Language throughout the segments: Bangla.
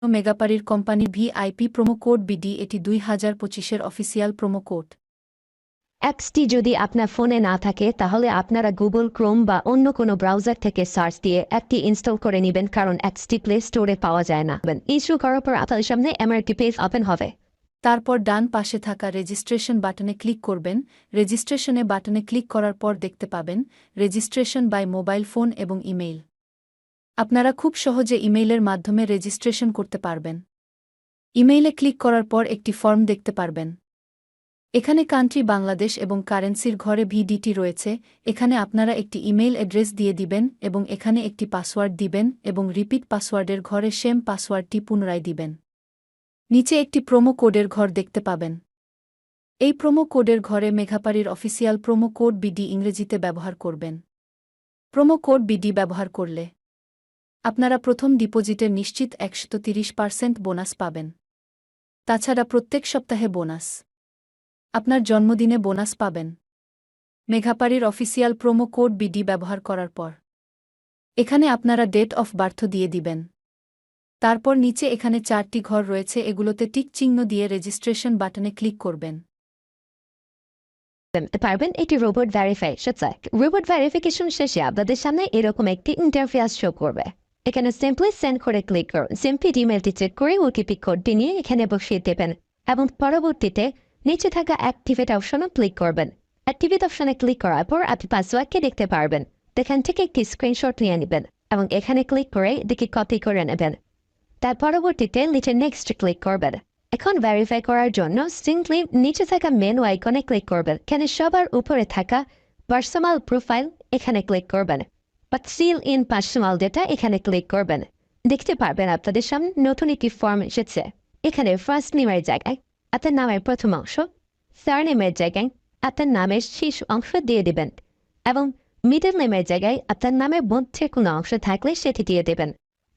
মেগাপারির কোম্পানির ভিআইপি প্রোমো কোড বিডি এটি 2025-এর অফিসিয়াল প্রোমো কোড। অ্যাপসটি যদি আপনার ফোনে না থাকে তাহলে আপনারা গুগল ক্রোম বা অন্য কোনো ব্রাউজার থেকে সার্চ দিয়ে অ্যাপটি ইনস্টল করে নেবেন, কারণ অ্যাপসটি প্লে স্টোরে পাওয়া যায় না। ইনস্টল করার পর আপনার সামনে একটি পেজ ওপেন হবে। তারপর ডান পাশে থাকা রেজিস্ট্রেশন বাটনে ক্লিক করবেন। রেজিস্ট্রেশনে বাটনে ক্লিক করার পর দেখতে পাবেন রেজিস্ট্রেশন বাই মোবাইল ফোন এবং ইমেইল। আপনারা খুব সহজে ইমেইলের মাধ্যমে রেজিস্ট্রেশন করতে পারবেন। ইমেইলে ক্লিক করার পর একটি ফর্ম দেখতে পারবেন। এখানে কান্ট্রি বাংলাদেশ এবং কারেন্সির ঘরে ভিডিটি রয়েছে। এখানে আপনারা একটি ইমেইল অ্যাড্রেস দিয়ে দিবেন এবং এখানে একটি পাসওয়ার্ড দিবেন এবং রিপিট পাসওয়ার্ডের ঘরে সেম পাসওয়ার্ডটি পুনরায় দিবেন। নিচে একটি প্রোমো কোডের ঘর দেখতে পাবেন। এই প্রোমো কোডের ঘরে মেঘাপারির অফিসিয়াল প্রোমো কোড বিডি ইংরেজিতে ব্যবহার করবেন। প্রোমো কোড বিডি ব্যবহার করলে আপনারা প্রথম ডিপোজিটের নিশ্চিত 130% বোনাস পাবেন। তাছাড়া প্রত্যেক সপ্তাহে বোনাস, আপনার জন্মদিনে বোনাস পাবেন মেঘাপারির অফিসিয়াল প্রোমো কোড বিডি ব্যবহার করার পর। এখানে আপনারা ডেট অফ বার্থ দিয়ে দিবেন। তারপর নিচে এখানে 4টি ঘর রয়েছে, এগুলোতে টিক চিহ্ন দিয়ে রেজিস্ট্রেশন বাটনে ক্লিক করবেন। পারবেন এটি রোবট ভেরিফিকেশন। রোবট ভেরিফিকেশন শেষে আপনাদের সামনে এরকম একটি ইন্টারফেস শো করবে। এখানে সিম্পলি সেন্ড করে ক্লিক করুন। সিম্পলি ইমেলটি চেক করে ওটিপি কোডটি নিয়ে এখানে বসিয়ে দেবেন এবং পরবর্তীতে নিচে থাকা অ্যাক্টিভেট অপশনে ক্লিক করবেন। অ্যাক্টিভেট অপশনে ক্লিক করার পর আপনি পাসওয়ার্ডকে দেখতে পারবেন। এখান থেকে একটি স্ক্রিনশট নিয়ে নেবেন এবং এখানে ক্লিক করে এদিকে কপি করে নেবেন। তার পরবর্তীতে নিচে নেক্সট ক্লিক করবেন। এখন ভেরিফাই করার জন্য সিম্পলি নিচে থাকা মেনু আইকনে ক্লিক করবেন। এখানে সবার উপরে থাকা পার্সোনাল প্রোফাইল এখানে ক্লিক করবেন বা সিল ইন পার্সোনাল ডেটা এখানে ক্লিক করবেন। দেখতে পারবেন আপনাদের সামনে নতুন একটি ফর্ম এসেছে। এখানে ফার্স্ট নেমের জায়গায় আপনার নামের প্রথম অংশ, সারনেমের জায়গায় আপনার নামের শেষ অংশ দিয়ে দেবেন এবং মিডল নেমের জায়গায় আপনার নামের মধ্যে কোনো অংশ থাকলে সেটি দিয়ে দেবেন।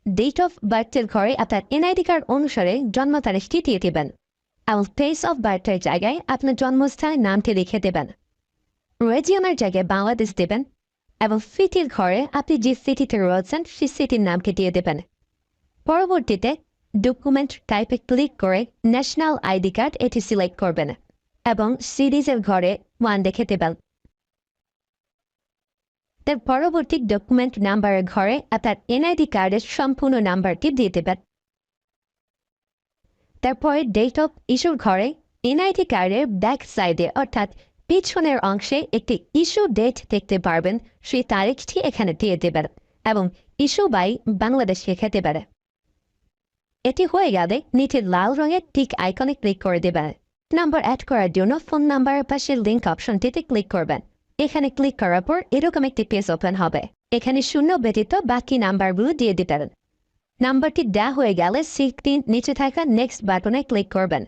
ডেট অফ বার্থের ঘরে আপনার এনআইডি কার্ড অনুসারে জন্ম তারিখটি দিয়ে দেবেন এবং প্লেস অফ বার্থের জায়গায় আপনার জন্মস্থানের নামটি লিখে দেবেন। রিজিয়নের জায়গায় বাংলাদেশ দেবেন এবং সিটির ঘরে আপনি যে সিটিতে রয়েছেন সেই সিটির নামকে দিয়ে দেবেন। পরবর্তীতে ডকুমেন্ট টাইপে ক্লিক করে ন্যাশনাল আইডি কার্ড এটি সিলেক্ট করবেন এবং সিরিজের ঘরে 1 দেখে দেবেন। তার পরবর্তী ডকুমেন্ট নাম্বারের ঘরে আপনার এনআইডি কার্ডের সম্পূর্ণ নাম্বারটি দিয়ে দেবেন। তারপরে ডেট অফ ইস্যুর ঘরে এনআইডি কার্ডের ব্যাক সাইডে অর্থাৎ পিছনের অংশে একটি ইস্যু ডেট দেখতে পারবেন, সেই তারিখটি এখানে দিয়ে দেবেন এবং ইস্যু বাই বাংলাদেশ লিখে দেবেন। এটি হয়ে গেলে নিচে লাল রঙের টিক আইকনে ক্লিক করে দেবেন। নাম্বার অ্যাড করার জন্য ফোন নাম্বারের পাশে লিঙ্ক অপশনটিতে ক্লিক করবেন। এখানে ক্লিক করার পর এরকম একটি পেজ ওপেন হবে। এখানে 0 ব্যতীত বাকি নাম্বারগুলো দিয়ে দিবেন। নাম্বারটি দেওয়া হয়ে গেলে সিক্সটিন নিচে থাকা নেক্সট বাটনে ক্লিক করবেন।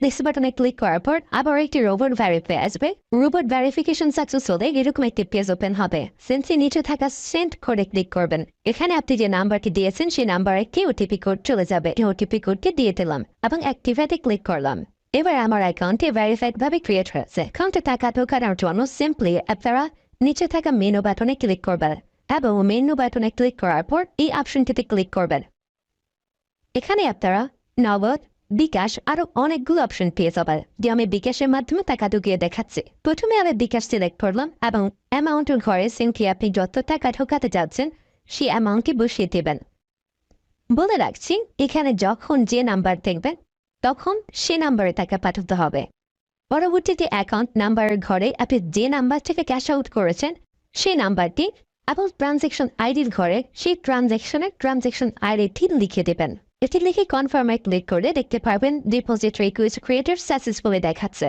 নেক্সট বাটনে ক্লিক করার পর আবার একটি রোবট ভেরিফাই আসবে। রোবট ভেরিফিকেশন সাকসেস হলে এরকম একটি পেজ ওপেন হবে। সিম্পলি নিচে থাকা সেন্ড করে ক্লিক করবেন। এখানে আপনি যে নাম্বারটি দিয়েছেন সেই নাম্বারে একটি ওটিপি কোড চলে যাবে। ওটিপি কোডটি দিয়ে দিলাম এবং অ্যাক্টিভেটে ক্লিক করলাম। এবার আমার অ্যাকাউন্টে ভেরিফাইড ভাবে ক্রিয়েট হয়েছে। অ্যাকাউন্টে টাকা ঢোকানোর জন্য সিম্পলি আপনারা নিচে থাকা মেনু বাটনে ক্লিক করবেন এবং মেনু বাটনে ক্লিক করার পর এই অপশনটিতে ক্লিক করবেন। এখানে আপনারা নগদ, বিকাশ আরো অনেকগুলো অপশন পেয়ে যাবেন, যে আমি বিকাশের মাধ্যমে টাকা ঢুকিয়ে দেখাচ্ছি। প্রথমে আমি বিকাশ সিলেক্ট করলাম এবং অ্যামাউন্টের ঘরে সিম্পলি আপনি যত টাকা ঢোকাতে যাচ্ছেন সেই অ্যামাউন্টটি বসিয়ে দেবেন। বলে রাখছি, এখানে যখন যে নাম্বার দেখবেন তখন সে নাম্বারে টাকা পাঠাতে হবে। পরবর্তীতে অ্যাকাউন্ট নাম্বারের ঘরে আপনি যে নাম্বার থেকে ক্যাশ আউট করেছেন সেই নাম্বারটি এবং ট্রানজ্যাকশন আইডির ঘরে সেই ট্রানজ্যাকশন আইডিটি লিখে দেবেন। এটি লিখে কনফার্মে ক্লিক করে দেখতে পারবেন ডিপোজিট রিকোয়েস্ট ক্রিয়েটেড সাকসেসফুলি দেখাচ্ছে।